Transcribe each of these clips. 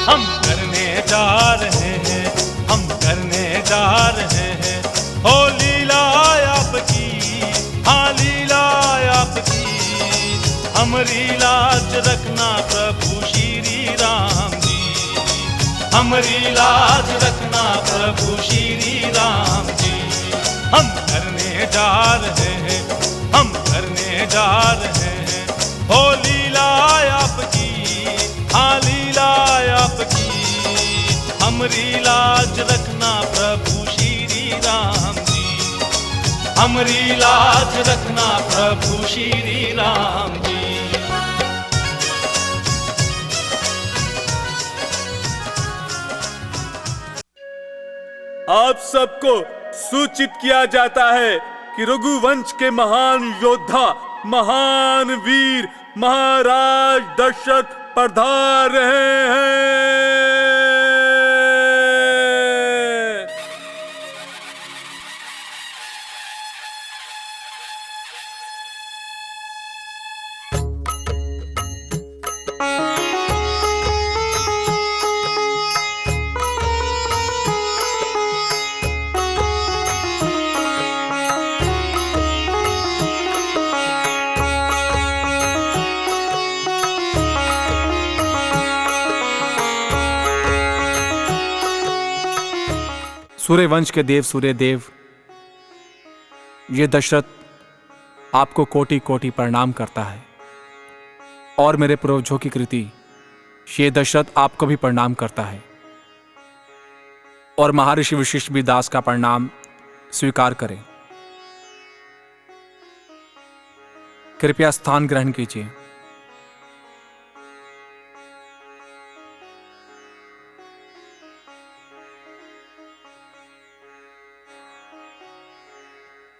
हम करने जा रहे हैं, हम करने जा रहे हैं। हो लीला आपकी, हाँ लीला आपकी। हमरी लाज रखना प्रभु श्री राम जी, हमरी लाज रखना प्रभु श्री राम जी। हम करने जा रहे हैं, हम करने जा रहे हैं। हो लीला आपकी, हाँ लीला आपकी। हमरी लाज रखना प्रभु श्री राम जी, हमरी लाज रखना प्रभु श्री राम जी। आप सबको सूचित किया जाता है कि रघुवंश के महान योद्धा, महान वीर महाराज दशरथ पधार रहे हैं। सूर्यवंश के देव सूर्यदेव, ये दशरथ आपको कोटि कोटि प्रणाम करता है। और मेरे पूर्वजों की कृति ये दशरथ आपको भी प्रणाम करता है। और महर्षि वशिष्ठ भी दास का प्रणाम स्वीकार करें। कृपया स्थान ग्रहण कीजिए।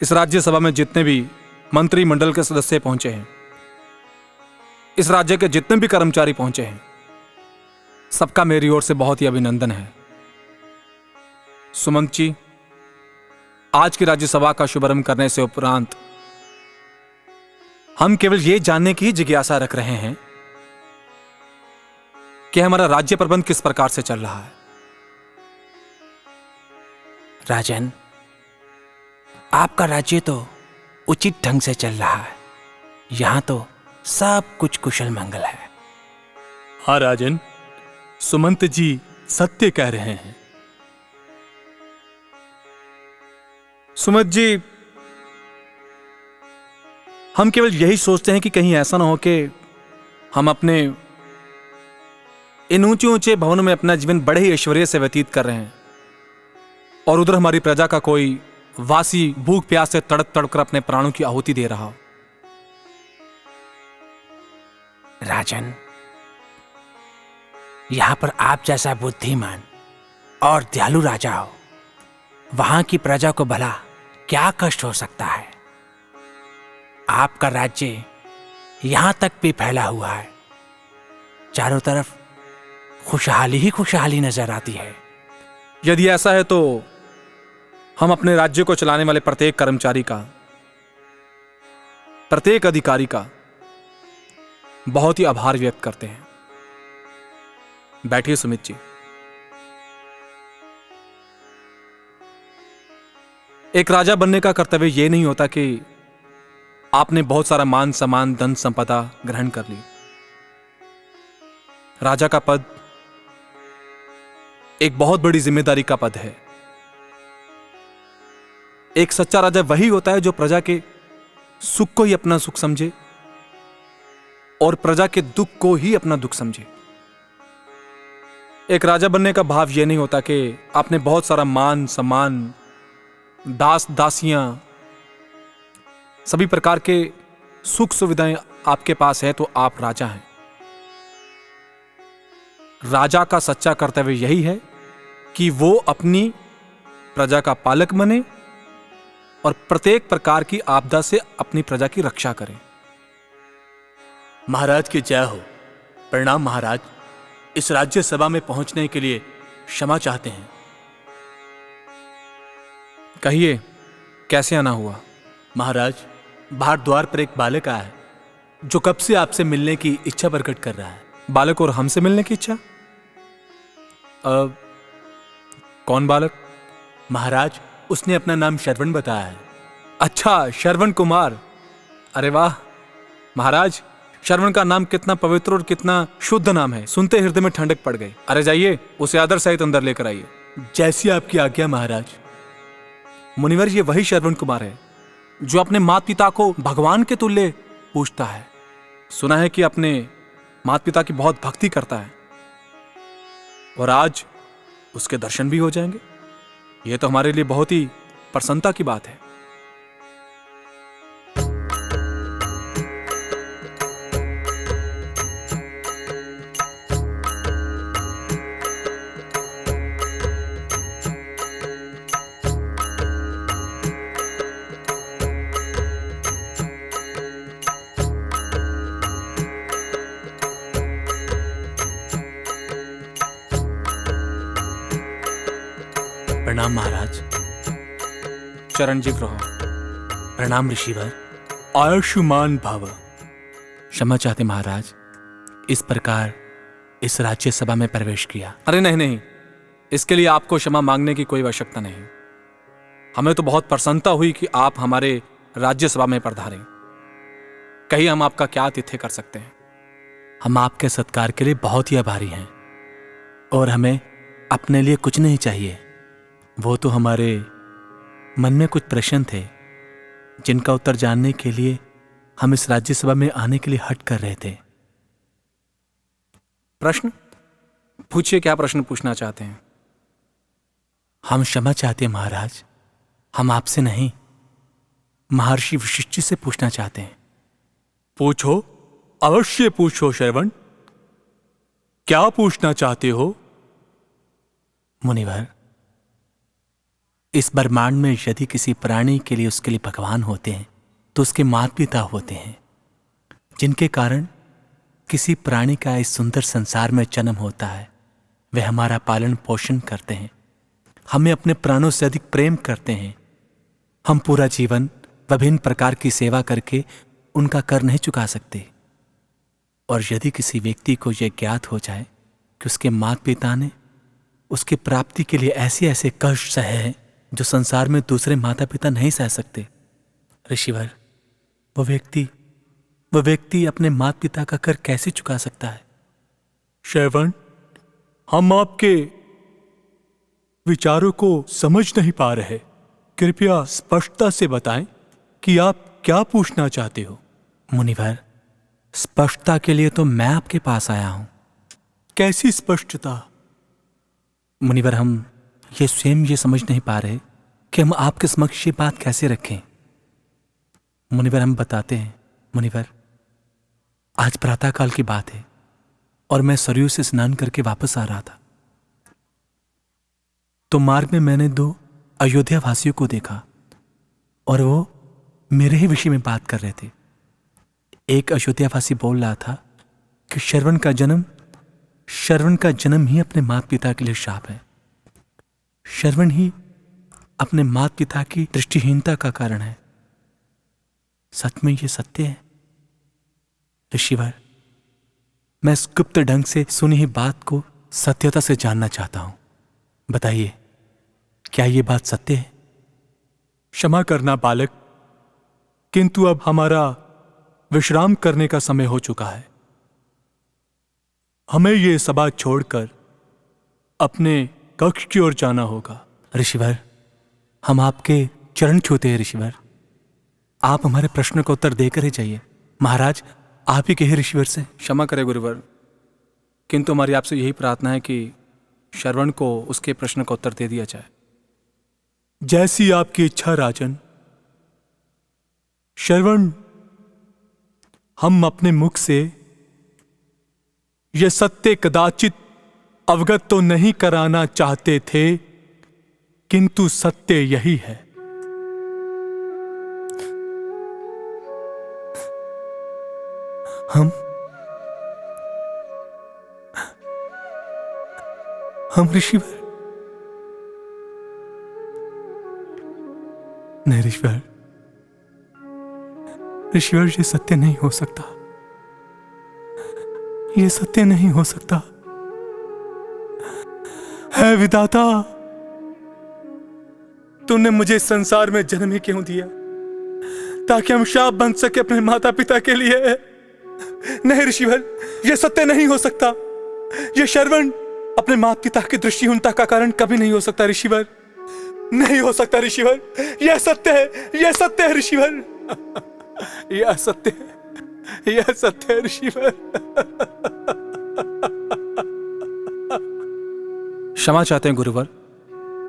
इस राज्यसभा में जितने भी मंत्रिमंडल के सदस्य पहुंचे हैं, इस राज्य के जितने भी कर्मचारी पहुंचे हैं, सबका मेरी ओर से बहुत ही अभिनंदन है। सुमंत जी, आज की राज्यसभा का शुभारंभ करने से उपरांत हम केवल ये जानने की जिज्ञासा रख रहे हैं कि हमारा राज्य प्रबंध किस प्रकार से चल रहा है। राजन, आपका राज्य तो उचित ढंग से चल रहा है। यहां तो सब कुछ कुशल मंगल है। हाँ राजन, सुमंत जी सत्य कह रहे हैं। सुमंत जी, हम केवल यही सोचते हैं कि कहीं ऐसा ना हो कि हम अपने इन ऊंचे ऊंचे भवनों में अपना जीवन बड़े ही ऐश्वर्य से व्यतीत कर रहे हैं और उधर हमारी प्रजा का कोई वासी भूख प्यास से तड़प तड़प कर अपने प्राणों की आहुति दे रहा हो। राजन, यहां पर आप जैसा बुद्धिमान और दयालु राजा हो, वहां की प्रजा को भला क्या कष्ट हो सकता है। आपका राज्य यहां तक भी फैला हुआ है। चारों तरफ खुशहाली ही खुशहाली नजर आती है। यदि ऐसा है तो हम अपने राज्य को चलाने वाले प्रत्येक कर्मचारी का, प्रत्येक अधिकारी का बहुत ही आभार व्यक्त करते हैं। बैठिए सुमित जी। एक राजा बनने का कर्तव्य यह नहीं होता कि आपने बहुत सारा मान सम्मान धन संपदा ग्रहण कर ली। राजा का पद एक बहुत बड़ी जिम्मेदारी का पद है। एक सच्चा राजा वही होता है जो प्रजा के सुख को ही अपना सुख समझे और प्रजा के दुख को ही अपना दुख समझे। एक राजा बनने का भाव यह नहीं होता कि आपने बहुत सारा मान सम्मान, दास दासियां, सभी प्रकार के सुख सुविधाएं आपके पास है तो आप राजा हैं। राजा का सच्चा कर्तव्य यही है कि वो अपनी प्रजा का पालक बने और प्रत्येक प्रकार की आपदा से अपनी प्रजा की रक्षा करें। महाराज की जय हो। प्रणाम महाराज। इस राज्यसभा में पहुंचने के लिए क्षमा चाहते हैं। कहिए, कैसे आना हुआ? महाराज, बाहर द्वार पर एक बालक आया है जो कब से आपसे मिलने की इच्छा प्रकट कर रहा है। बालक और हमसे मिलने की इच्छा? कौन बालक? महाराज, उसने अपना नाम श्रवण बताया है। अच्छा, श्रवण कुमार। अरे वाह महाराज, श्रवण का नाम कितना पवित्र और कितना शुद्ध नाम है, सुनते हृदय में ठंडक पड़ गई। अरे जाइए, उसे आदर सहित अंदर लेकर आइए। जैसी आपकी आज्ञा महाराज। मुनिवर, ये वही श्रवण कुमार है जो अपने माता पिता को भगवान के तुल्य पूछता है। सुना है कि अपने माता पिता की बहुत भक्ति करता है, और आज उसके दर्शन भी हो जाएंगे। यह तो हमारे लिए बहुत ही प्रसन्नता की बात है। प्रणाम महाराज। चरणजीव रहो। प्रणाम ऋषिवर। आयुष्मान भव। क्षमा चाहते महाराज, इस प्रकार इस राज्यसभा में प्रवेश किया। अरे नहीं नहीं, इसके लिए आपको क्षमा मांगने की कोई आवश्यकता नहीं। हमें तो बहुत प्रसन्नता हुई कि आप हमारे राज्यसभा में पधारे। कहिए, हम आपका क्या आतिथ्य कर सकते हैं? हम आपके सत्कार के लिए बहुत ही आभारी हैं, और हमें अपने लिए कुछ नहीं चाहिए। वो तो हमारे मन में कुछ प्रश्न थे जिनका उत्तर जानने के लिए हम इस राज्यसभा में आने के लिए हट कर रहे थे। प्रश्न पूछिए, क्या प्रश्न पूछना चाहते हैं? हम क्षमा चाहते हैं महाराज, हम आपसे नहीं महर्षि वशिष्ठ से पूछना चाहते हैं। पूछो, अवश्य पूछो श्रवण। क्या पूछना चाहते हो? मुनिवर, इस ब्रह्मांड में यदि किसी प्राणी के लिए उसके लिए भगवान होते हैं तो उसके माता पिता होते हैं, जिनके कारण किसी प्राणी का इस सुंदर संसार में जन्म होता है। वे हमारा पालन पोषण करते हैं, हमें अपने प्राणों से अधिक प्रेम करते हैं। हम पूरा जीवन विभिन्न प्रकार की सेवा करके उनका कर नहीं चुका सकते, और यदि किसी व्यक्ति को यह ज्ञात हो जाए कि उसके माता पिता ने उसकी प्राप्ति के लिए ऐसे ऐसे कष्ट सहे हैं जो संसार में दूसरे माता पिता नहीं सह सकते, ऋषिवर, वो व्यक्ति अपने माता पिता का कर कैसे चुका सकता है? श्रवण, हम आपके विचारों को समझ नहीं पा रहे। कृपया स्पष्टता से बताएं कि आप क्या पूछना चाहते हो। मुनिवर, स्पष्टता के लिए तो मैं आपके पास आया हूं। कैसी स्पष्टता? मुनिवर, हम ये स्वयं ये समझ नहीं पा रहे कि हम आपके समक्ष ये बात कैसे रखें। मुनिवर, हम बताते हैं। मुनिवर, आज प्रातःकाल की बात है और मैं सरयू से स्नान करके वापस आ रहा था, तो मार्ग में मैंने 2 अयोध्या वासियों को देखा और वो मेरे ही विषय में बात कर रहे थे। एक अयोध्यावासी बोल रहा था कि श्रवण का जन्म ही अपने माता पिता के लिए शाप है। श्रवण ही अपने माता पिता की दृष्टिहीनता का कारण है। सच में ये सत्य है? ऋषिवर, मैं इस गुप्त ढंग से सुनी ही बात को सत्यता से जानना चाहता हूं। बताइए, क्या ये बात सत्य है? क्षमा करना बालक, किंतु अब हमारा विश्राम करने का समय हो चुका है। हमें ये सभा छोड़कर अपने कक्ष की ओर जाना होगा। ऋषिवर, हम आपके चरण छूते हैं। ऋषिवर, आप हमारे प्रश्न का उत्तर देकर ही जाइए। महाराज, आप ही कहे ऋषिवर से। क्षमा करे गुरुवर, किंतु हमारी आपसे यही प्रार्थना है कि श्रवण को उसके प्रश्न का उत्तर दे दिया जाए। जैसी आपकी इच्छा राजन। श्रवण, हम अपने मुख से यह सत्य कदाचित अवगत तो नहीं कराना चाहते थे, किंतु सत्य यही है। हम ऋषिवर, नहीं ऋषिवर, ये सत्य नहीं हो सकता। ये सत्य नहीं हो सकता। है विधाता, तूने मुझे इस संसार में जन्म ही क्यों दिया? ताकि हम शाप बन सके अपने माता पिता के लिए। नहीं ऋषिवर, यह सत्य नहीं हो सकता। यह श्रवण अपने माता पिता की दृष्टिहीनता का कारण कभी नहीं हो सकता ऋषिवर। नहीं हो सकता ऋषिवर, यह सत्य है, यह सत्य है ऋषिवर। यह सत्य है, यह सत्य है ऋषिवर। क्षमा चाहते हैं गुरुवर,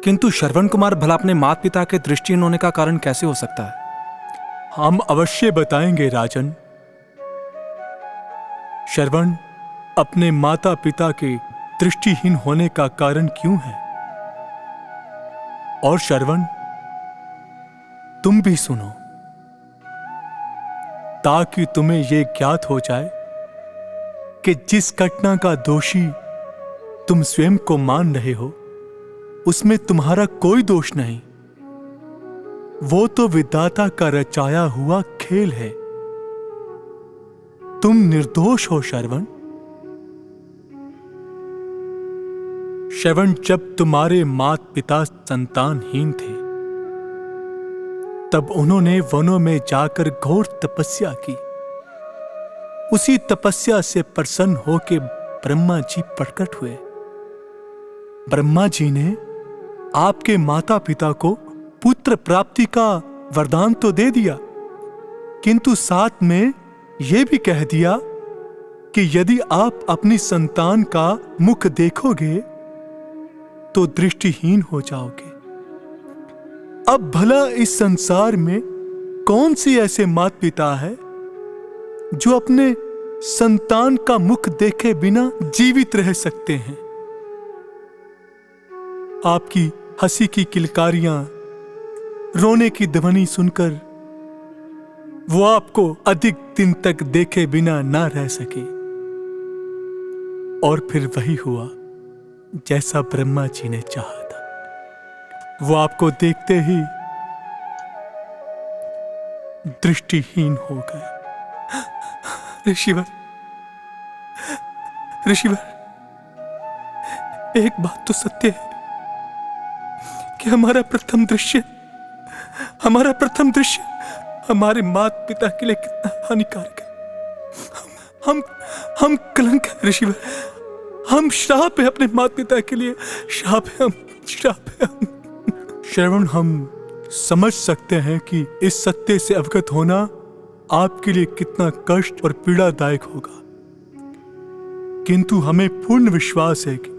किंतु श्रवण कुमार भला अपने माता पिता के दृष्टिहीन होने का कारण कैसे हो सकता है? हम अवश्य बताएंगे राजन। श्रवण अपने माता पिता के दृष्टिहीन होने का कारण क्यों है? और श्रवण, तुम भी सुनो, ताकि तुम्हें यह ज्ञात हो जाए कि जिस घटना का दोषी तुम स्वयं को मान रहे हो, उसमें तुम्हारा कोई दोष नहीं। वो तो विधाता का रचाया हुआ खेल है। तुम निर्दोष हो श्रवण। श्रवण, जब तुम्हारे माता पिता संतानहीन थे, तब उन्होंने वनों में जाकर घोर तपस्या की। उसी तपस्या से प्रसन्न होकर ब्रह्मा जी प्रकट हुए। ब्रह्मा जी ने आपके माता पिता को पुत्र प्राप्ति का वरदान तो दे दिया, किंतु साथ में यह भी कह दिया कि यदि आप अपनी संतान का मुख देखोगे तो दृष्टिहीन हो जाओगे। अब भला इस संसार में कौन सी ऐसे माता पिता है जो अपने संतान का मुख देखे बिना जीवित रह सकते हैं? आपकी हंसी की किलकारियां, रोने की ध्वनि सुनकर वो आपको अधिक दिन तक देखे बिना ना रह सके। और फिर वही हुआ जैसा ब्रह्मा जी ने चाहा था। वो आपको देखते ही दृष्टिहीन हो गए। ऋषिवर, ऋषिवर, एक बात तो सत्य है कि हमारा प्रथम दृश्य हमारे माता पिता के लिए कितना हानिकारक है। हम कलंक है ऋषिवर। हम श्राप है अपने माता पिता के लिए। श्राप है हम। श्रवण, हम समझ सकते हैं कि इस सत्य से अवगत होना आपके लिए कितना कष्ट और पीड़ादायक होगा, किंतु हमें पूर्ण विश्वास है कि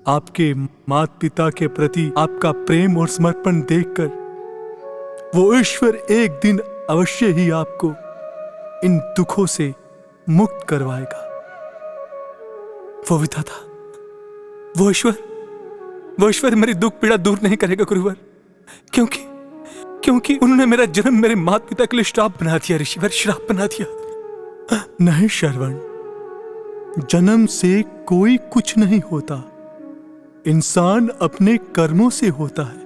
आपके माता पिता के प्रति आपका प्रेम और समर्पण देखकर वो ईश्वर एक दिन अवश्य ही आपको इन दुखों से मुक्त करवाएगा। वो विधाता, वो ईश्वर मेरी दुख पीड़ा दूर नहीं करेगा गुरुवर, क्योंकि उन्होंने मेरा जन्म मेरे माता पिता के लिए श्राप बना दिया ऋषिवर, श्राप बना दिया। नहीं श्रवण, जन्म से कोई कुछ नहीं होता, इंसान अपने कर्मों से होता है।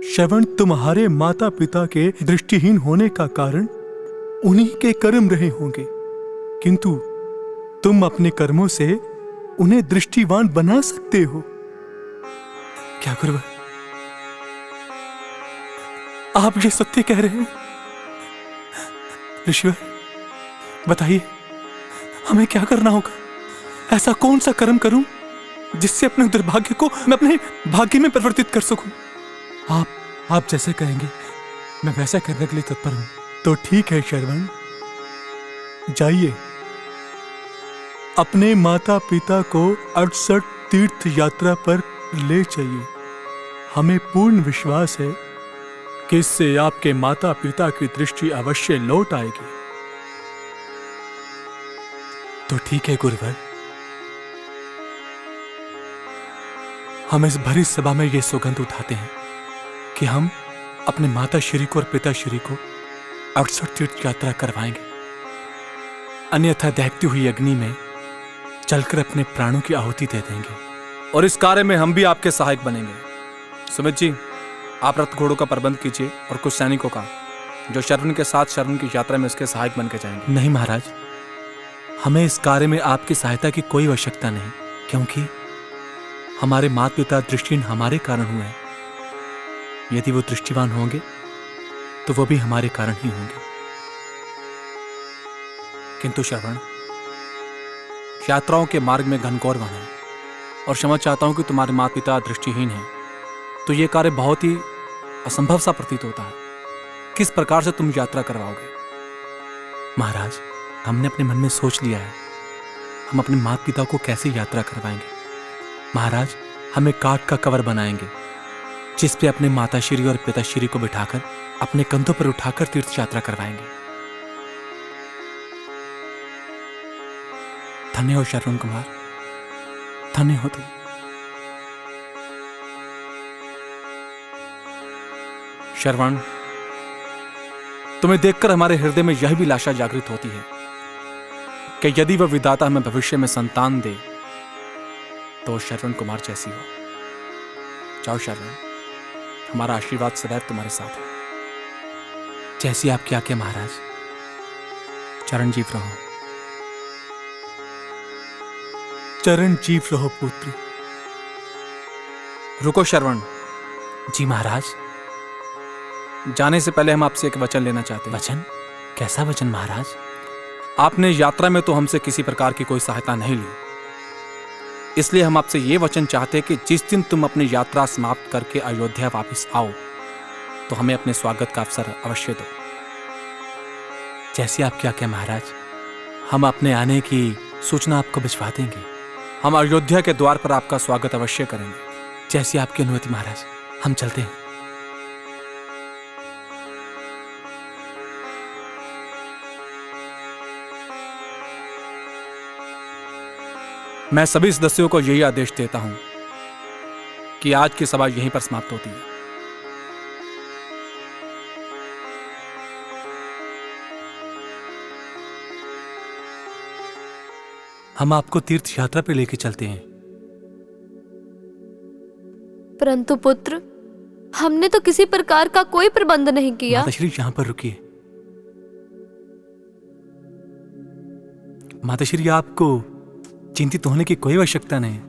श्रवण, तुम्हारे माता पिता के दृष्टिहीन होने का कारण उन्हीं के कर्म रहे होंगे, किंतु तुम अपने कर्मों से उन्हें दृष्टिवान बना सकते हो। क्या गुरुवर, आप ये सत्य कह रहे हैं? ऋषिवर, बताइए हमें क्या करना होगा? ऐसा कौन सा कर्म करूं जिससे अपने दुर्भाग्य को मैं अपने भाग्य में परिवर्तित कर सकूं? आप जैसे कहेंगे मैं वैसा करने के लिए तत्पर हूं। तो ठीक है श्रवण, जाइए अपने माता पिता को 68 तीर्थ यात्रा पर ले जाइए। हमें पूर्ण विश्वास है कि इससे आपके माता पिता की दृष्टि अवश्य लौट आएगी। तो ठीक है गुरुवर, हम इस भरी सभा में यह सौगंध उठाते हैं कि हम अपने माता श्री को और पिता श्री को 68 तीर्थ यात्रा करवाएंगे, अन्यथा दहकती हुई अग्नि में चलकर अपने प्राणों की आहुति दे देंगे। और इस कार्य में हम भी आपके सहायक बनेंगे। सुमित जी, आप रथ घोड़ों का प्रबंध कीजिए और कुछ सैनिकों का, जो श्रवण के साथ श्रवण की यात्रा में उसके सहायक बन के जाएंगे। नहीं महाराज, हमें इस कार्य में आपकी सहायता की कोई आवश्यकता नहीं, क्योंकि हमारे माता पिता दृष्टिहीन हमारे कारण हुए हैं। यदि वो दृष्टिवान होंगे तो वो भी हमारे कारण ही होंगे। किंतु श्रवण, यात्राओं के मार्ग में घनघोर वन है और क्षमा चाहता हूं कि तुम्हारे माता पिता दृष्टिहीन हैं, तो यह कार्य बहुत ही असंभव सा प्रतीत होता है। किस प्रकार से तुम यात्रा करवाओगे? महाराज, हमने अपने मन में सोच लिया है, हम अपने माता पिता को कैसे यात्रा करवाएंगे। महाराज, हम एक काठ का कवर बनाएंगे जिस पे अपने माताश्री और पिताश्री को बिठाकर अपने कंधों पर उठाकर तीर्थ यात्रा करवाएंगे। धन्य हो श्रवण कुमार, धन्य हो तुम। श्रवण, तुम्हें देखकर हमारे हृदय में यह भी लाशा जागृत होती है कि यदि वह विधाता हमें भविष्य में संतान दे तो श्रवण कुमार जैसी हो। जाओ श्रवण, हमारा आशीर्वाद सदैव तुम्हारे साथ है। जैसी आपकी आज्ञा महाराज। चरणजीव रहो, चरणजीव रहो पुत्र। रुको श्रवण। जी महाराज। जाने से पहले हम आपसे एक वचन लेना चाहते हैं। वचन? कैसा वचन महाराज? आपने यात्रा में तो हमसे किसी प्रकार की कोई सहायता नहीं ली, इसलिए हम आपसे ये वचन चाहते हैं कि जिस दिन तुम अपनी यात्रा समाप्त करके अयोध्या वापस आओ तो हमें अपने स्वागत का अवसर अवश्य दो। जैसी आपकी आज्ञा महाराज। हम अपने आने की सूचना आपको भिजवा देंगे। हम अयोध्या के द्वार पर आपका स्वागत अवश्य करेंगे। जैसी आपकी अनुमति महाराज। हम चलते हैं। मैं सभी सदस्यों को यही आदेश देता हूं कि आज की सभा यहीं पर समाप्त होती है। हम आपको तीर्थ यात्रा पे लेके चलते हैं। परंतु पुत्र, हमने तो किसी प्रकार का कोई प्रबंध नहीं किया। माताश्री, यहां पर रुकिए। माताश्री, आपको चिंतित होने की कोई आवश्यकता नहीं,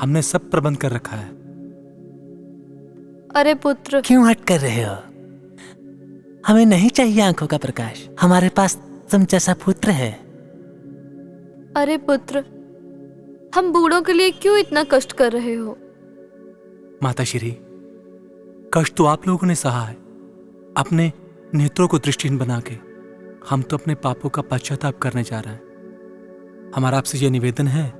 हमने सब प्रबंध कर रखा है। अरे पुत्र, क्यों हट कर रहे हो? हमें नहीं चाहिए आंखों का प्रकाश, हमारे पास तुम जैसा पुत्र है। अरे पुत्र, हम बूढ़ों के लिए क्यों इतना कष्ट कर रहे हो? माताश्री, कष्ट तो आप लोगों ने सहा है, अपने नेत्रों को दृष्टिहीन बना के। हम तो अपने पापों का पश्चाताप करने जा रहे हैं। हमारा आपसे यह निवेदन है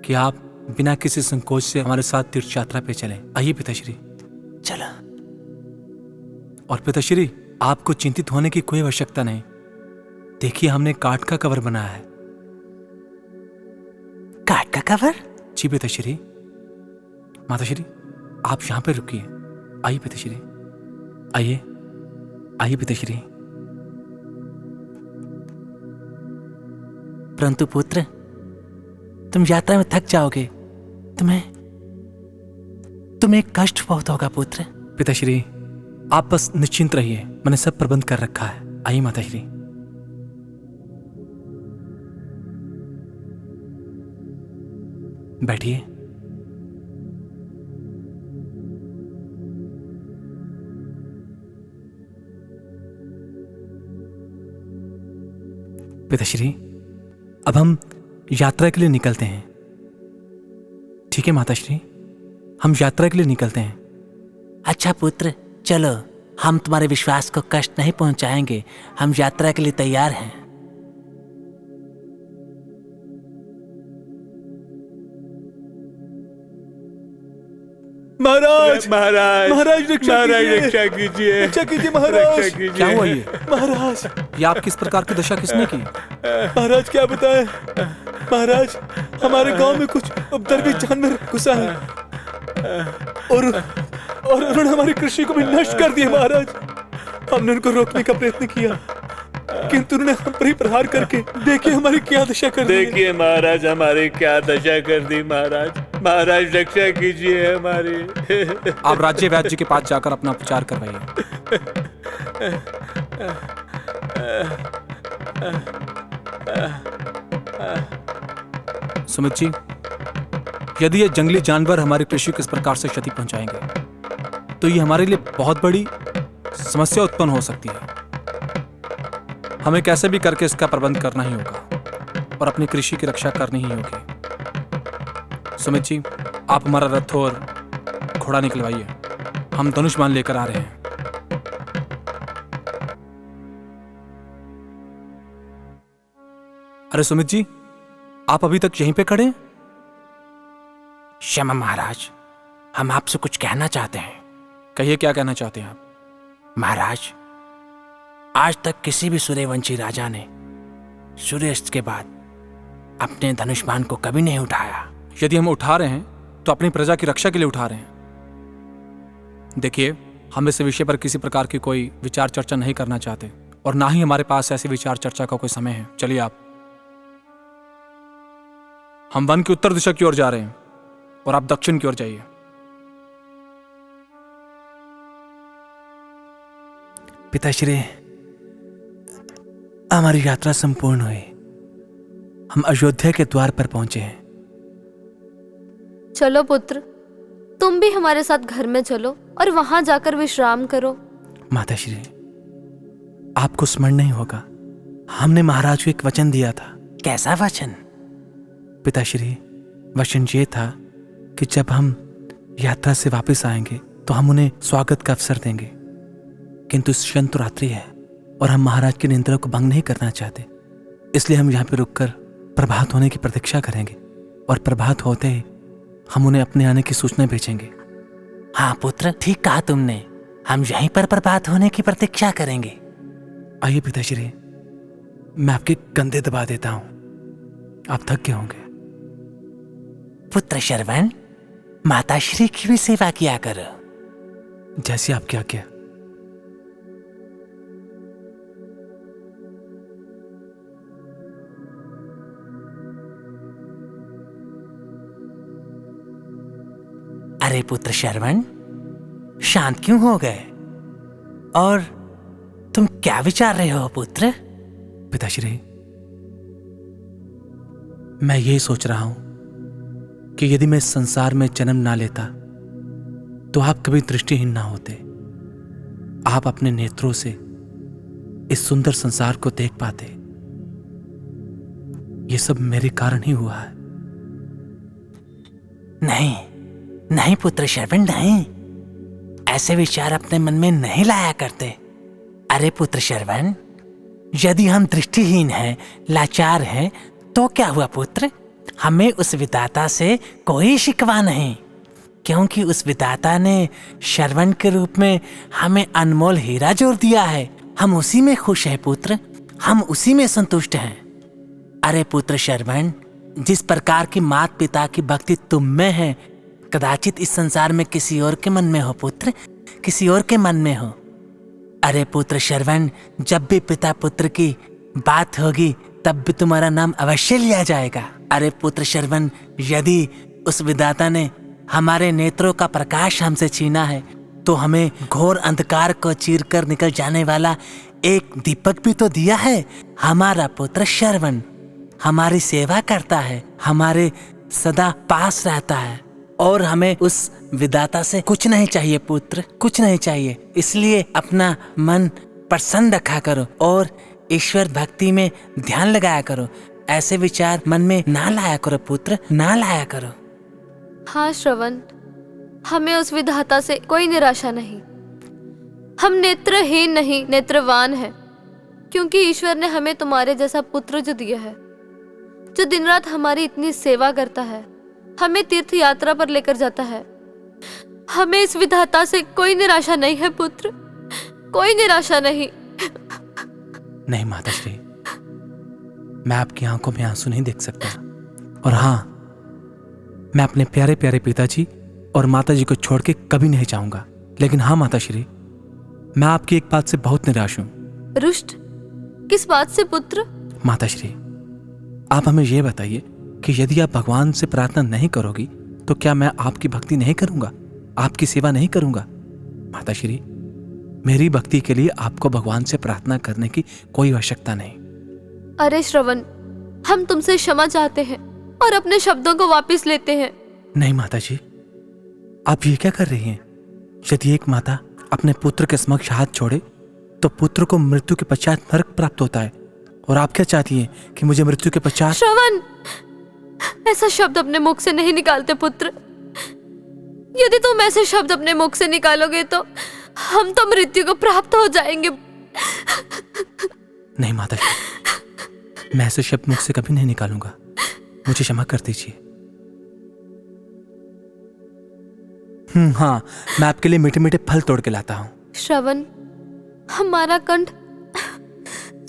कि आप बिना किसी संकोच से हमारे साथ तीर्थ यात्रा पे चलें। आइए पिताश्री। चला। और पिताश्री, आपको चिंतित होने की कोई आवश्यकता नहीं। देखिए, हमने काठ का कवर बनाया है। काठ का कवर? जी पिताश्री। माताश्री, आप यहां पर रुकिए। आइए पिताश्री, आइए आइए पिताश्री। परंतु पुत्र, तुम यात्रा में थक जाओगे, तुम्हें कष्ट बहुत होगा पुत्र। पिताश्री, आप बस निश्चिंत रहिए, मैंने सब प्रबंध कर रखा है। आइए माताश्री। बैठिए। पिताश्री, अब हम यात्रा के लिए निकलते हैं। ठीक है माताश्री, हम यात्रा के लिए निकलते हैं। अच्छा पुत्र, चलो, हम तुम्हारे विश्वास को कष्ट नहीं पहुंचाएंगे। हम यात्रा के लिए तैयार हैं। महाराज, महाराज, महाराज रक्षा कीजिए, रक्षा कीजिए महाराज। क्या हुआ ये? महाराज, ये आप किस प्रकार की दशा किसने की? महाराज क्या बताएं? महाराज, हमारे गांव में कुछ उपद्रवी जानवर घुसा है और उन्होंने हमारी कृषि को भी नष्ट कर दिया महाराज। हमने उनको रोकने का प्रयत्न किया, किंतु उन्होंने हम पर ही प्रहार करके देखिए हमारी क्या दशा कर दी। देखिए महाराज, हमारी क्या दशा कर दी महाराज। महाराज रक्षा कीजिए हमारी। आप राज्य वैद्य जी के पास जाकर अपना उपचार करवाइए। सुमित जी, यदि ये जंगली जानवर हमारी कृषि को इस प्रकार से क्षति पहुंचाएंगे तो ये हमारे लिए बहुत बड़ी समस्या उत्पन्न हो सकती है। हमें कैसे भी करके इसका प्रबंध करना ही होगा और अपनी कृषि की रक्षा करनी ही होगी। सुमित जी, आप हमारा रथ और घोड़ा निकलवाइए, हम धनुष्मान लेकर आ रहे हैं। अरे सुमित जी, आप अभी तक यहीं पे खड़े हैं? क्षमा महाराज, हम आपसे कुछ कहना चाहते हैं। कहिए, क्या कहना चाहते हैं आप? महाराज, आज तक किसी भी सूर्यवंशी राजा ने सूर्यास्त के बाद अपने धनुष्मान को कभी नहीं उठाया। यदि हम उठा रहे हैं तो अपनी प्रजा की रक्षा के लिए उठा रहे हैं। देखिए, हम इस विषय पर किसी प्रकार की कोई विचार चर्चा नहीं करना चाहते और ना ही हमारे पास ऐसी विचार चर्चा का कोई समय है। चलिए आप, हम वन की उत्तर दिशा की ओर जा रहे हैं और आप दक्षिण की ओर जाइए। पिताश्री, हमारी यात्रा संपूर्ण हुई। हम अयोध्या के द्वार पर पहुंचे हैं। चलो पुत्र, तुम भी हमारे साथ घर में चलो और वहां जाकर विश्राम करो। माताश्री, आपको स्मरण नहीं होगा, हमने महाराज को एक वचन दिया था। कैसा वचन? पिताश्री, वचन ये था कि जब हम यात्रा से वापस आएंगे तो हम उन्हें स्वागत का अवसर देंगे, किंतु शंतु रात्रि है और हम महाराज की निंद्रा को भंग नहीं करना चाहते, इसलिए हम यहाँ पे रुककर प्रभात होने की प्रतीक्षा करेंगे और प्रभात होते ही हम उन्हें अपने आने की सूचना भेजेंगे। हाँ पुत्र, ठीक कहा तुमने, हम यहीं पर प्रभात होने की प्रतीक्षा करेंगे। आइए पिताश्री, मैं आपके कंधे दबा देता हूं, आप थक गए होंगे। पुत्र श्रवण, माताश्री की भी सेवा किया करो। जैसी आपकी आज्ञा। अरे पुत्र श्रवण, शांत क्यों हो गए? और तुम क्या विचार रहे हो पुत्र? पिताश्री, मैं यही सोच रहा हूं कि यदि मैं इस संसार में जन्म ना लेता तो आप कभी दृष्टिहीन ना होते। आप अपने नेत्रों से इस सुंदर संसार को देख पाते। ये सब मेरे कारण ही हुआ है। नहीं नहीं पुत्र श्रवण, नहीं, ऐसे विचार अपने मन में नहीं लाया करते। अरे पुत्र श्रवण, यदि हम दृष्टिहीन हैं, लाचार हैं, तो क्या हुआ पुत्र? हमें उस विधाता से कोई शिकवा नहीं, क्योंकि उस विधाता ने श्रवण के रूप में हमें अनमोल हीरा जोड़ दिया है। हम उसी में खुश हैं पुत्र, हम उसी में संतुष्ट हैं। अरे पुत्र श्रवण, जिस प्रकार की माता पिता की भक्ति तुम में है, कदाचित इस संसार में किसी और के मन में हो पुत्र, किसी और के मन में हो। अरे पुत्र श्रवण, जब भी पिता पुत्र की बात होगी तब भी तुम्हारा नाम अवश्य लिया जाएगा। अरे पुत्र श्रवण, यदि उस विधाता ने हमारे नेत्रों का प्रकाश हमसे छीना है तो हमें घोर अंधकार को चीरकर निकल जाने वाला एक दीपक भी तो दिया है। हमारा पुत्र श्रवण हमारी सेवा करता है, हमारे सदा पास रहता है और हमें उस विधाता से कुछ नहीं चाहिए पुत्र, कुछ नहीं चाहिए। इसलिए अपना मन प्रसन्न रखा करो और ईश्वर भक्ति में ध्यान लगाया करो। ऐसे विचार मन में ना लाया करो पुत्र, ना लाया करो। हाँ श्रवण, हमें उस विधाता से कोई निराशा नहीं। हम नेत्रहीन नहीं, नेत्रवान हैं, क्योंकि ईश्वर ने हमें तुम्हारे जैसा पुत्र जो दिया है, जो दिन रात हमारी इतनी सेवा करता है, हमें तीर्थ यात्रा पर लेकर जाता है। हमें इस विधाता से कोई निराशा नहीं है पुत्र, कोई निराशा नहीं। नहीं माताश्री, मैं आपकी आंखों में आंसू नहीं देख सकता। और हाँ, मैं अपने प्यारे प्यारे पिताजी और माताजी को छोड़ के कभी नहीं जाऊंगा। लेकिन हाँ माताश्री, मैं आपकी एक बात से बहुत निराश हूं। रुष्ट, किस बात से पुत्र? माताश्री, आप हमें यह बताइए कि यदि आप भगवान से प्रार्थना नहीं करोगी तो क्या मैं आपकी भक्ति नहीं करूंगा, आपकी सेवा नहीं करूंगा? माताश्री, मेरी भक्ति के लिए आपको भगवान से प्रार्थना करने की कोई आवश्यकता नहीं। अरे श्रवण, हम तुमसे क्षमा चाहते हैं और अपने शब्दों को वापस लेते हैं। नहीं माता जी, आप ये क्या कर रही हैं? यदि एक माता अपने पुत्र के समक्ष हाथ छोड़े तो पुत्र को मृत्यु के पश्चात नरक प्राप्त होता है, और आप क्या चाहती हैं कि मुझे मृत्यु के पश्चात? श्रवण, ऐसा शब्द अपने मुख से नहीं निकालते पुत्र। यदि तुम ऐसे शब्द अपने मुख से निकालोगे तो हम तो मृत्यु को प्राप्त हो जाएंगे। नहीं माता जी, मैं ऐसे शब्द मुख से कभी नहीं निकालूंगा, मुझे क्षमा कर दीजिए। हाँ, मैं आपके लिए मीठे मीठे फल तोड़ के लाता हूँ। श्रवण, हमारा कंठ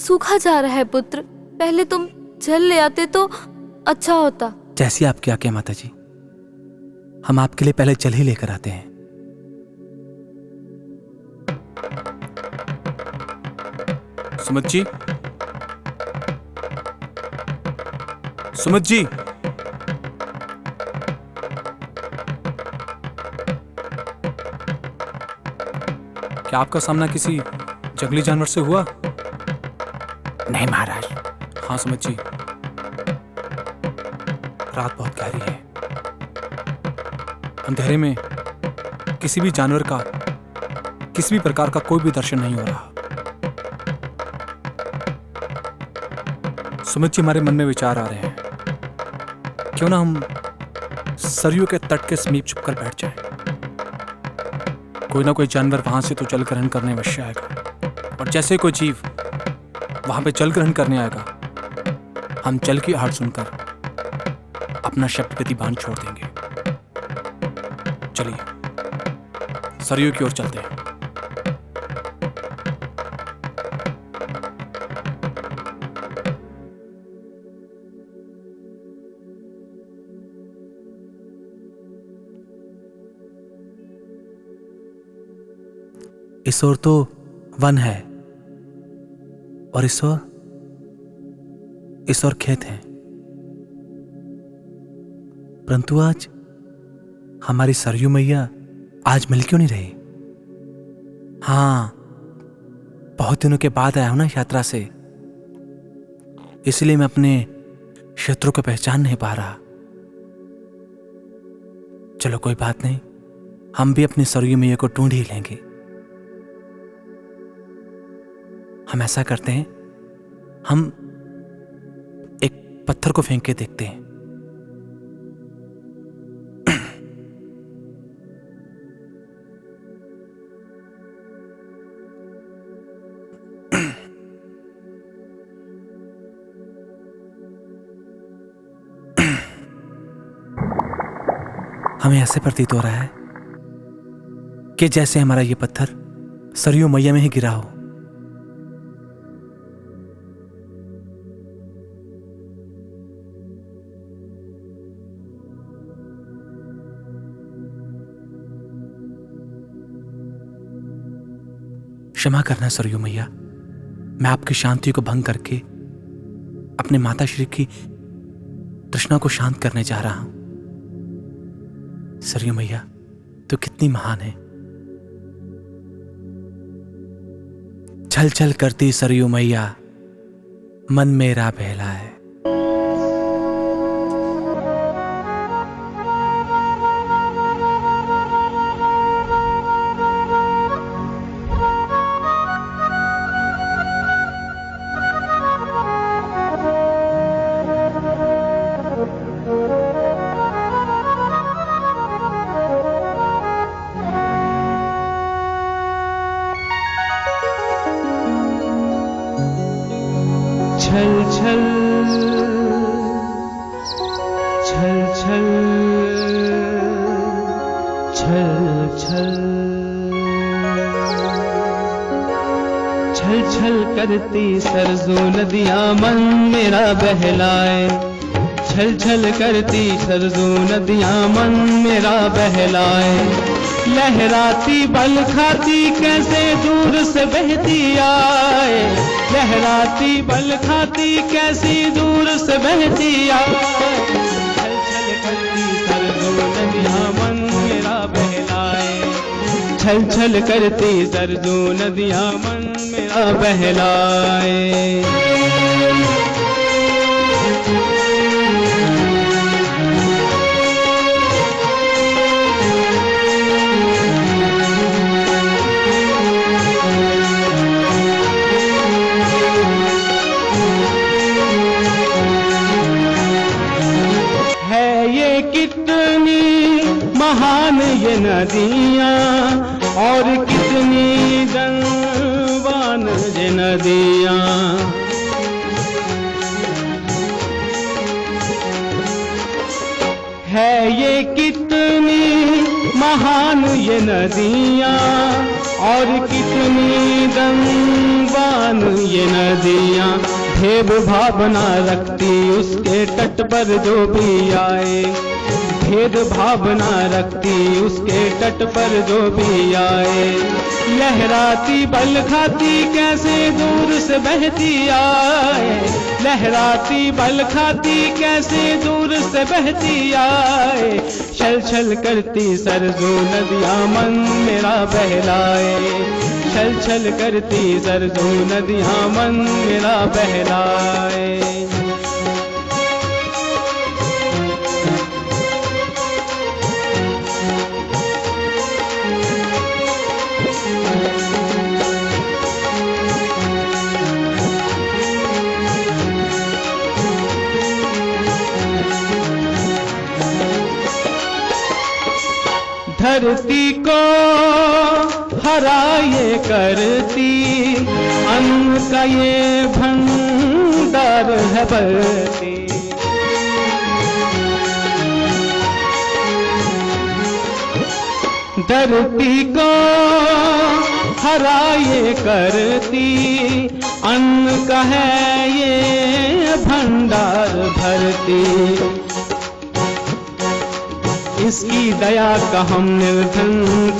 सूखा जा रहा है पुत्र, पहले तुम जल ले आते तो अच्छा होता। जैसी आपकी आज्ञा माता जी, हम आपके लिए पहले जल ही लेकर आते हैं। सुमित जी, सुमित जी, क्या आपका सामना किसी जंगली जानवर से हुआ? नहीं महाराज। हाँ सुमित जी, रात बहुत गहरी है, अंधेरे में किसी भी जानवर का, किसी भी प्रकार का कोई भी दर्शन नहीं हो रहा। सुमित जी, हमारे मन में विचार आ रहे हैं, क्यों ना हम सरयू के तट के समीप छुपकर बैठ जाएं। कोई ना कोई जानवर वहां से तो जल ग्रहण करने अवश्य आएगा, और जैसे कोई जीव वहां पे जल ग्रहण करने आएगा, हम जल की आहट सुनकर अपना शब्द गति बांध छोड़ देंगे। चलिए सरयू की ओर चलते हैं। इस ओर तो वन है और इस ओर खेत है, परंतु आज हमारी सरयू मैया आज मिल क्यों नहीं रही? हाँ, बहुत दिनों के बाद आया हूं ना यात्रा से, इसलिए मैं अपने शत्रु को पहचान नहीं पा रहा। चलो कोई बात नहीं, हम भी अपनी सरयू मैया को ढूंढ ही लेंगे। हम ऐसा करते हैं, हम एक पत्थर को फेंक के देखते हैं। हमें ऐसे प्रतीत हो रहा है कि जैसे हमारा ये पत्थर सरयू मैया में ही गिरा हो। क्षमा करना सरयू मैया, मैं आपकी शांति को भंग करके अपने माता श्री की तृष्णा को शांत करने जा रहा हूं। सरयू मैया तो कितनी महान है। छल छल करती सरयू मैया, मन मेरा बहला है। छल छल छल छल छल छल छल छल करती सरजू नदियां मन मेरा बहलाए। छल छल करती सरजू नदियां मन मेरा बहलाए। लहराती बल खाती कैसे दूर से बहती आए। लहराती बल खाती कैसी दूर से बहती आए। छल छल करती सरजू नदियां मन मेरा बहलाए। छल छल करती सरजू नदियां मन मेरा बहलाए। कितनी महान ये नदियाँ और कितनी धनवान ये नदियाँ। है ये कितनी महान ये नदियाँ और कितनी धनवान ये नदियाँ। भेद भावना रखती उसके तट पर जो भी आए, भेद भावना रखती उसके तट पर जो भी आए। लहराती बल खाती कैसे दूर से बहती आए, लहराती बल खाती कैसे दूर से बहती आए। छल छल करती सरजू नदियाँ मन मेरा बहलाए, छल छल करती सरजू नदियाँ मन मेरा बहलाए। धरती को हरा ये करती अन्न का ये भंडार है भरती। धरती को हरा ये करती अन्न का है ये भंडार भरती। इसकी दया का हम निर्धन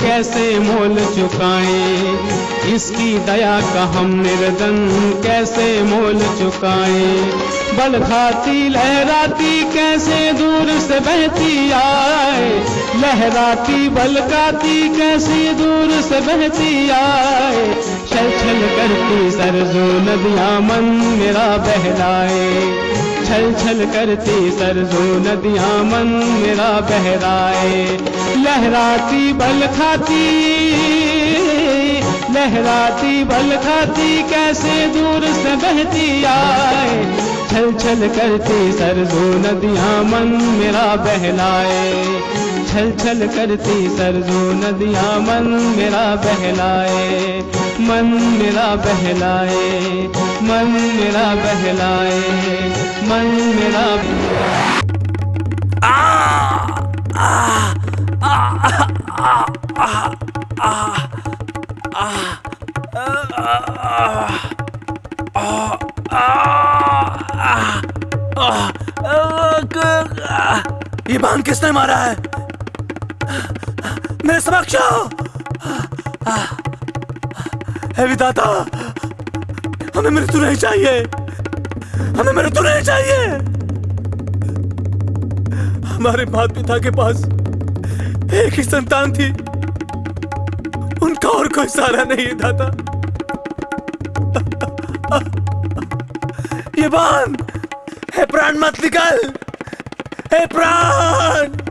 कैसे मोल चुकाएं, इसकी दया का हम निर्धन कैसे मोल चुकाएं। बल खाती लहराती कैसे दूर से बहती आए, लहराती बल खाती कैसे दूर से बहती आए। छल छल करती सरजू नदियाँ मन मेरा बहलाए, छल छल करती सरजू नदियाँ मन मेरा बहराए। लहराती बल खाती, लहराती बल खाती कैसे दूर से बहती आए। छल छल करती सरजू नदियाँ मन मेरा बहलाए, छल छल करती सरजू नदियाँ मन मेरा बहलाए। मन मेरा बहलाए, मन मेरा बहलाए, मन मेरा ये बाण किसने मारा है? मेरे समक्ष आओ। हे विधाता, हमें मृत्यु नहीं चाहिए, हमें मृत्यु नहीं चाहिए। हमारे माता पिता के पास एक ही संतान थी, उनका और कोई सहारा नहीं है दाता। ये बाण, हे प्राण मत निकाल, हे प्राण।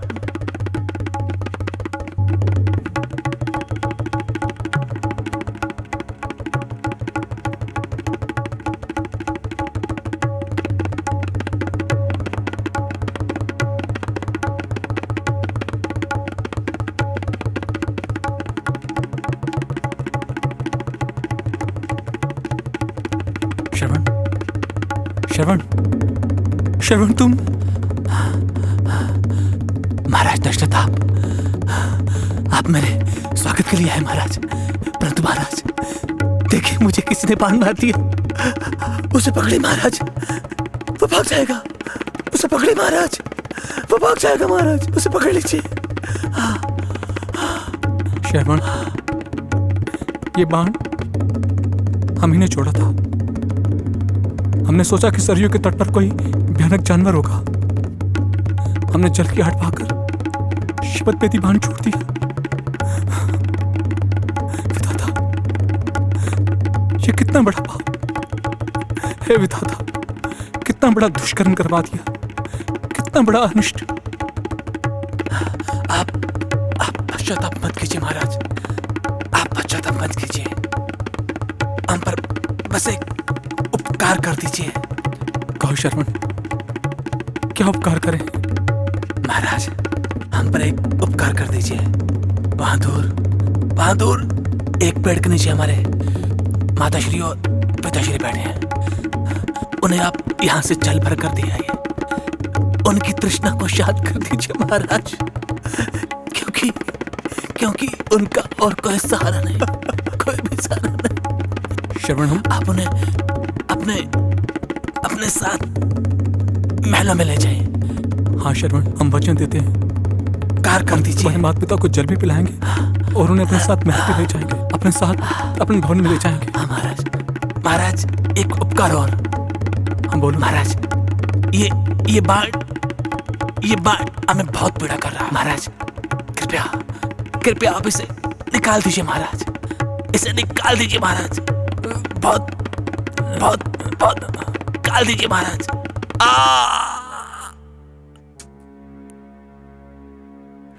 श्रवण, श्रवण तुम? महाराज दशरथ, आप मेरे स्वागत के लिए आए महाराज। परंतु महाराज देखिए, मुझे किसी ने बाण मार दिया। उसे पकड़े महाराज, वो भाग जाएगा। उसे पकड़े महाराज, वो भाग जाएगा महाराज, उसे पकड़ लीजिए। श्रवण, ये बाण हम ही ने छोड़ा था। हमने सोचा कि सरयू के तट पर कोई भयानक जानवर होगा। हमने जल की आड़ पाकर शिवत पे बाण छोड़ दिया। विधाता, ये कितना बड़ा पाप है विधाता, कितना बड़ा दुष्कर्म करवा दिया, कितना बड़ा अनिष्ट। आप पश्चाताप मत कीजिए महाराज, आप पश्चाताप मत कीजिए। हम पर बस एक उपकार कर दीजिए। कहो श्रवण, क्या उपकार करें? महाराज, हम पर एक उपकार कर दीजिए। वहां दूर एक पेड़ के नीचे हमारे माताश्री और पिताश्री बैठे हैं। उन्हें आप यहाँ से जल भर कर दिए आइए। उनकी तृष्णा को शांत कर दीजिए महाराज, क्योंकि उनका और कोई सहारा नहीं, कोई भी सहारा नहीं। श्रवण, हम आप उन्हें अपने साथ महलों में ले जाइए। हाँ श्रवण, हम वचन देते हैं, कार कर दीजिए। तुम्हारे माता पिता को जल भी पिलाएंगे और उन्हें अपने साथ महल पे ले जाएंगे, अपने साथ अपने भवन में ले जाएंगे। हाँ महाराज, एक उपकार और। हम बोलो महाराज, ये बाढ़ हमें बहुत पीड़ा कर रहा है महाराज। कृपया आप इसे निकाल दीजिए महाराज, इसे निकाल दीजिए महाराज, बहुत निकाल दीजिए महाराज।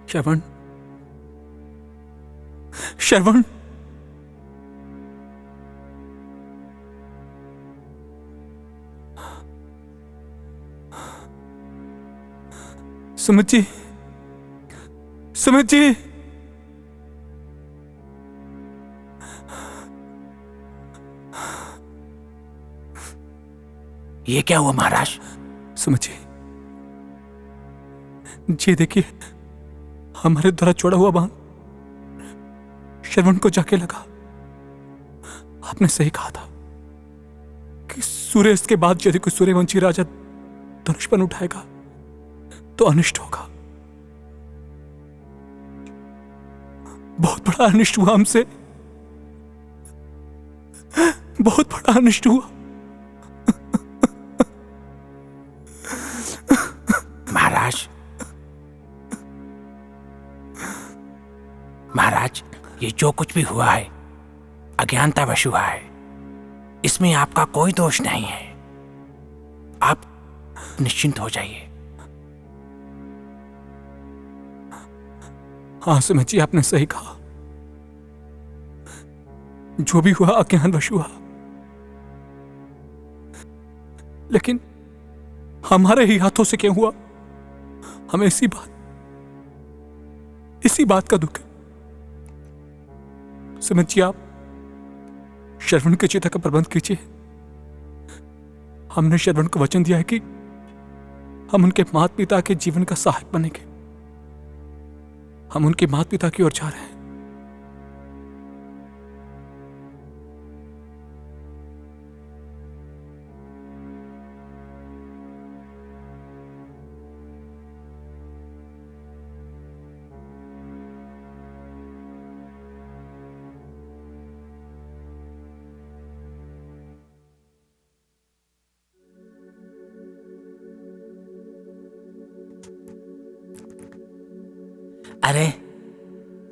श्रवण, सुमित जी, ये क्या हुआ महाराज? सुमित जी, देखिए, हमारे द्वारा छोड़ा हुआ बाण श्रवण को जाके लगा। आपने सही कहा था कि सूर्यास्त के बाद यदि कोई सूर्यवंशी राजा धनुष पर उठाएगा तो अनिष्ट होगा। बहुत बड़ा अनिष्ट हुआ हमसे, बहुत बड़ा अनिष्ट हुआ। महाराज, ये जो कुछ भी हुआ है अज्ञानतावश हुआ है, इसमें आपका कोई दोष नहीं है। आप निश्चिंत हो जाइए। हाँ सुमित जी, आपने सही कहा, जो भी हुआ अज्ञानवश हुआ, लेकिन हमारे ही हाथों से क्यों हुआ? हमें इसी बात का दुख है। सुमित जी, आप श्रवण के चिता का प्रबंध कीजिए। हमने श्रवण को वचन दिया है कि हम उनके माता पिता के जीवन का सहायक बनेंगे। हम उनके माता पिता की ओर जा रहे हैं। अरे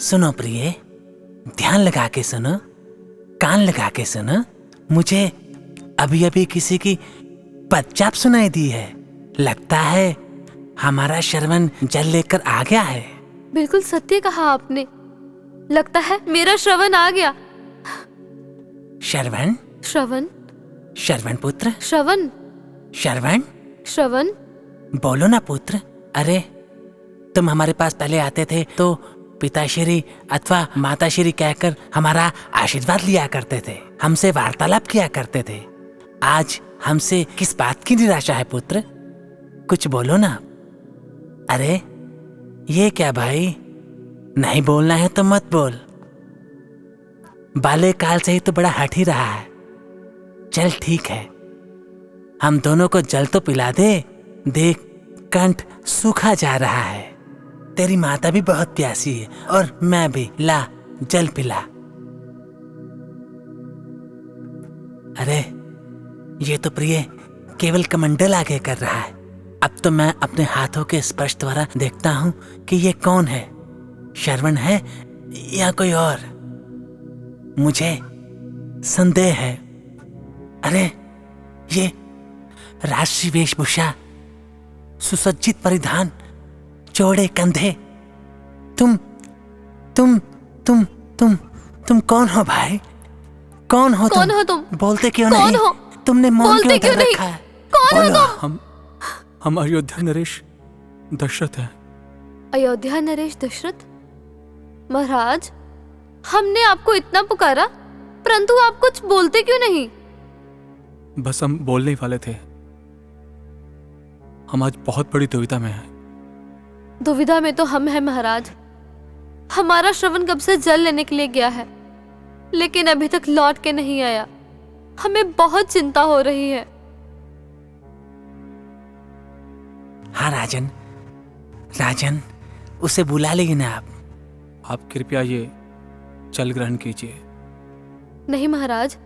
सुनो प्रिय, ध्यान लगा के सुनो, कान लगा के सुनो। मुझे अभी अभी किसी की पदचाप सुनाई दी है। लगता है हमारा श्रवण जल लेकर आ गया है। बिल्कुल सत्य कहा आपने, लगता है मेरा श्रवण आ गया। श्रवण पुत्र, श्रवण बोलो ना पुत्र। अरे तुम हमारे पास पहले आते थे तो पिताश्री अथवा माताश्री कहकर हमारा आशीर्वाद लिया करते थे, हमसे वार्तालाप किया करते थे। आज हमसे किस बात की निराशा है पुत्र? कुछ बोलो ना। अरे ये क्या भाई, नहीं बोलना है तो मत बोल। बाल्यकाल से ही तो बड़ा हठ ही रहा है। चल ठीक है, हम दोनों को जल तो पिला दे। देख, कंठ सूखा जा रहा है। तेरी माता भी बहुत प्यासी है और मैं भी। ला, जल पिला। अरे ये तो प्रिय केवल कमंडल आगे कर रहा है। अब तो मैं अपने हाथों के स्पर्श द्वारा देखता हूँ कि ये कौन है, श्रवण है या कोई और। मुझे संदेह है। अरे ये राष्ट्रीय वेशभूषा, सुसज्जित परिधान, चौड़े कंधे। तुम कौन हो भाई? कौन हो तुम? बोलते क्यों नहीं? तुमने मौन क्यों रखा है? कौन हो तुम? हम अयोध्या नरेश दशरथ हैं। अयोध्या नरेश दशरथ महाराज, हमने आपको इतना पुकारा परंतु आप कुछ बोलते क्यों नहीं? बस हम बोलने ही वाले थे। हम आज बहुत बड़ी दुविधा में हैं। दुविधा में तो हम हैं महाराज। हमारा श्रवण कब से जल लेने के लिए गया है लेकिन अभी तक लौट के नहीं आया। हमें बहुत चिंता हो रही है। हाँ राजन, राजन उसे बुला लेंगे ना आप कृपया ये जल ग्रहण कीजिए। नहीं महाराज,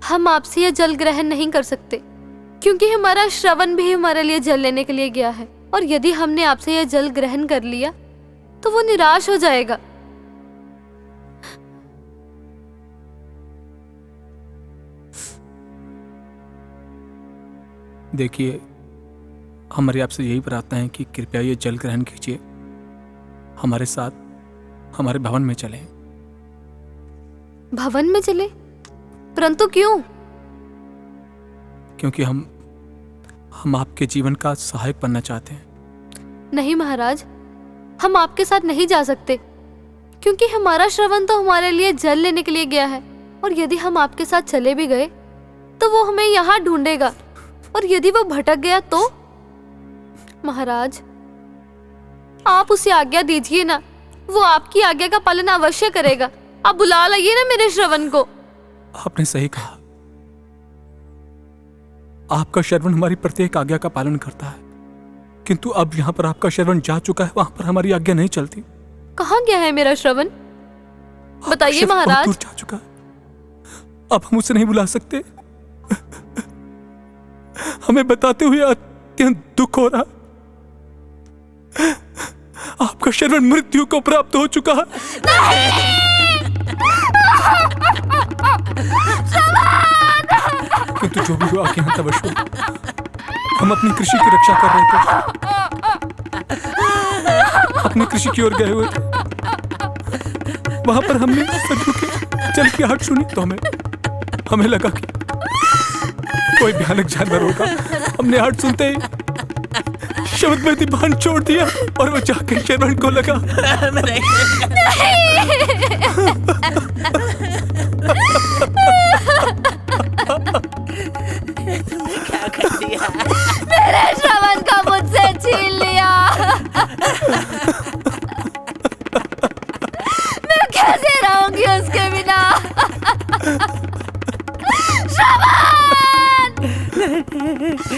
हम आपसे यह जल ग्रहण नहीं कर सकते क्योंकि हमारा श्रवण भी हमारे लिए जल लेने के लिए गया है और यदि हमने आपसे यह जल ग्रहण कर लिया तो वो निराश हो जाएगा। देखिए, हमारी आपसे यही प्रार्थना है कि कृपया ये जल ग्रहण कीजिए, हमारे साथ हमारे भवन में चलें। भवन में चले? परंतु क्यों? क्योंकि हम आपके जीवन का सहायक बनना चाहते हैं। नहीं महाराज, हम आपके साथ नहीं जा सकते क्योंकि हमारा श्रवण तो हमारे लिए जल लेने के लिए गया है और यदि हम आपके साथ चले भी गए तो वो हमें यहाँ ढूंढेगा और यदि वो भटक गया तो? महाराज, आप उसे आज्ञा दीजिए ना, वो आपकी आज्ञा का पालन अवश्य करेगा। आप बुला लाइए ना मेरे श्रवण को। आपने सही कहा, आपका श्रवण हमारी प्रत्येक आज्ञा का पालन करता है, किंतु अब यहाँ पर आपका श्रवण जा चुका है, वहां पर हमारी आज्ञा नहीं चलती। कहाँ गया है मेरा श्रवण? बताइए महाराज। दूर जा चुका है, अब हम उसे नहीं बुला सकते। हमें बताते हुए अत्यंत दुख हो रहा। आपका श्रवण मृत्यु को प्राप्त हो चुका है। किंतु जो भी हुआ आज्ञा तवश हुआ। हम अपनी कृषि की रक्षा कर रहे थे, अपनी कृषि की ओर गए हुए थे। वहां पर हमने सज्जू के जल की आहट सुनी तो हमें लगा कि कोई भयानक जानवर होगा। हमने आहट सुनते ही शब्द में बाण छोड़ दिया और वो जाकर श्रवण को लगा। क्या कर दिया? मेरे श्रवण का मुझसे छीन लिया। मैं कैसे रहूंगी उसके बिना? श्रवण,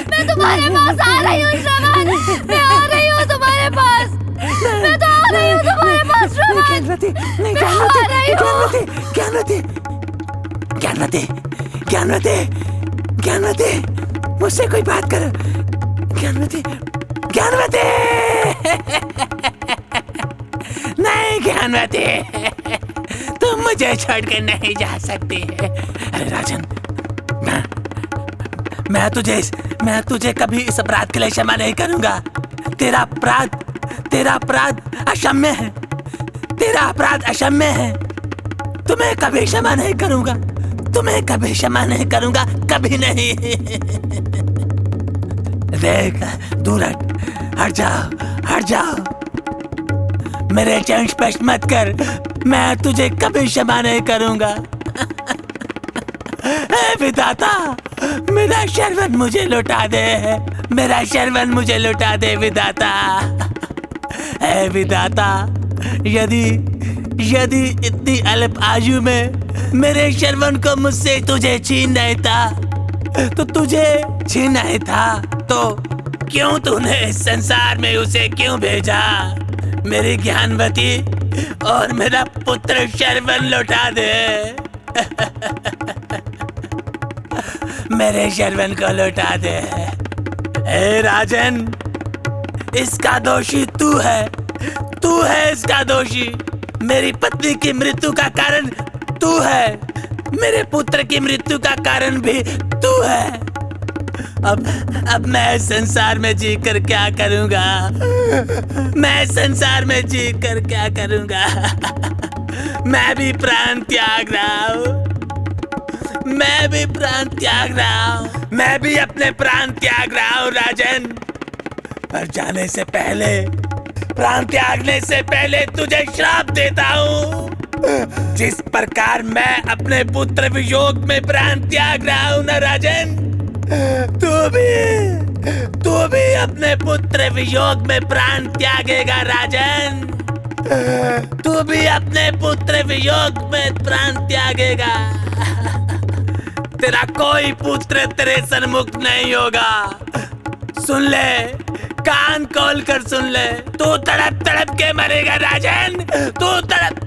मैं तुम्हारे पास आ रही हूँ। श्रवण, मैं आ रही हूँ तुम्हारे पास। मैं तो आ रही हूँ तुम्हारे पास। श्रवण, मैं आ रही हूँ। ज्ञानवती, मुझसे कोई बात करो। ज्ञानवती, नहीं ज्ञानवती, तुम मुझे छोड़कर नहीं जा सकती। अरे राजन, मैं तुझे कभी इस अपराध के लिए क्षमा नहीं करूंगा। तेरा अपराध अक्षम्य है। तेरा अपराध अक्षम्य है। तुम्हें कभी क्षमा नहीं करूंगा। कभी नहीं। देख, दूर हट जाओ। मेरे चरण स्पर्श मत कर। मैं तुझे कभी क्षमा नहीं करूंगा। हे विधाता, मेरा श्रवण मुझे लौटा दे। विधाता, हे विधाता, यदि इतनी अल्प आयु में मेरे श्रवण को मुझसे तुझे छीन नहीं था तो क्यों तूने इस संसार में उसे क्यों भेजा? मेरी ज्ञानवती और मेरा पुत्र श्रवण लौटा दे। मेरे श्रवण को लौटा दे। हे राजन, इसका दोषी तू है इसका दोषी। मेरी पत्नी की मृत्यु का कारण तू है। मेरे पुत्र की मृत्यु का कारण भी तू है। अब मैं संसार में जीकर क्या करूंगा? मैं भी प्राण त्याग रहा हूँ। मैं भी अपने प्राण त्याग रहा हूँ राजन। पर जाने से पहले प्राण त्यागने से पहले तुझे श्राप देता हूँ। जिस प्रकार मैं अपने पुत्र वियोग में प्राण त्याग रहा हूँ ना राजन, तू भी अपने पुत्र वियोग में प्राण त्यागेगा राजन। तू भी अपने पुत्र वियोग में प्राण त्यागेगा। तेरा कोई पुत्र तेरे सन्मुख नहीं होगा। सुन ले, कान खोल कर सुन ले, तू तड़प तड़प के मरेगा राजन, तू तड़प।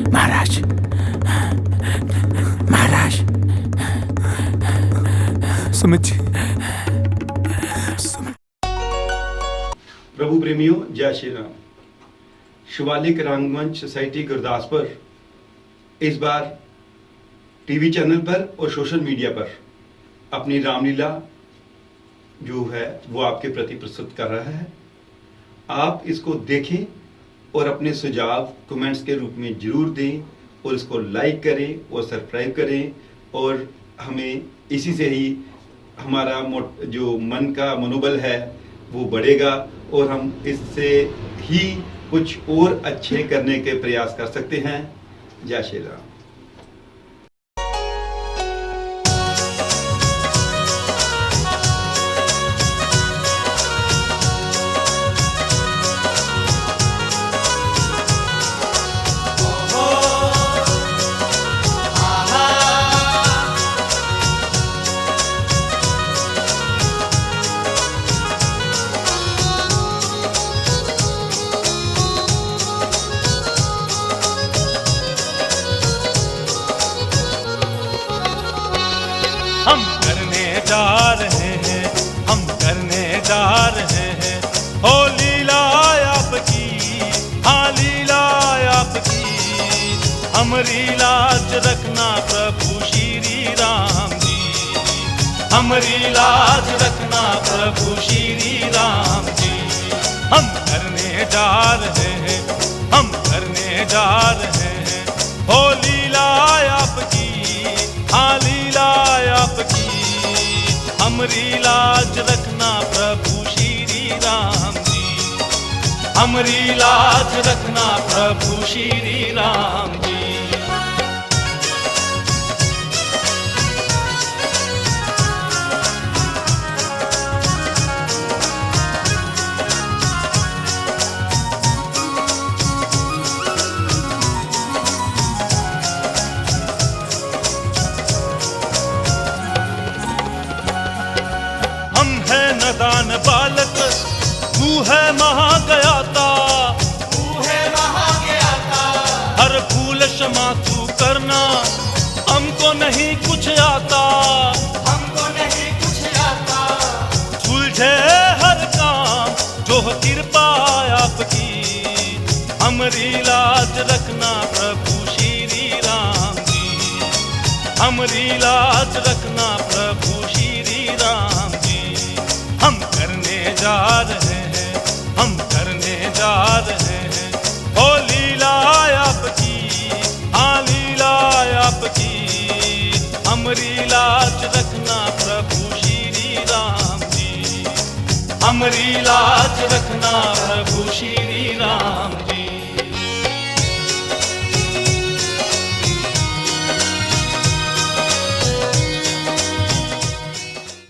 महाराज, महाराज। सुमित जी, प्रभु प्रेमियों, जय श्री राम। शिवालिक रंगमंच सोसाइटी गुरदासपुर इस बार टीवी चैनल पर और सोशल मीडिया पर अपनी रामलीला जो है वो आपके प्रति प्रस्तुत कर रहा है। आप इसको देखें और अपने सुझाव कमेंट्स के रूप में जरूर दें और इसको लाइक करें और सब्सक्राइब करें, और हमें इसी से ही हमारा जो मन का मनोबल है वो बढ़ेगा और हम इससे ही कुछ और अच्छे करने के प्रयास कर सकते हैं। जय श्री राम। हम करने जा रहे हैं, हम करने जा रहे हैं, हो लीला आपकी, हाँ लीला आपकी। हमारी लाज रखना प्रभु श्री राम जी, हमारी लाज रखना प्रभु श्री राम जी। हम करने जा रहे हैं, हम करने जा रहे हैं, हो लीला आपकी, हाँ लीला आपकी। हमारी लाज रखना प्रभु श्री राम जी, हमारी लाज रखना प्रभु श्री राम जी। दान बालक तू है महाज्ञाता, तू है महाज्ञाता। हर भूल क्षमा तू करना, हमको नहीं कुछ आता, हमको नहीं कुछ आता। सुलझे हर काम जो कृपा आपकी, हमारी लाज रखना प्रभु श्री राम जी, हमारी लाज रखना प्रभु श्री राम जी। हम करने जा रहे हैं, हम करने जा रहे हैं, हो लीला आपकी, हाँ लीला आपकी। हमारी लाज रखना प्रभु श्री राम जी, हमारी लाज रखना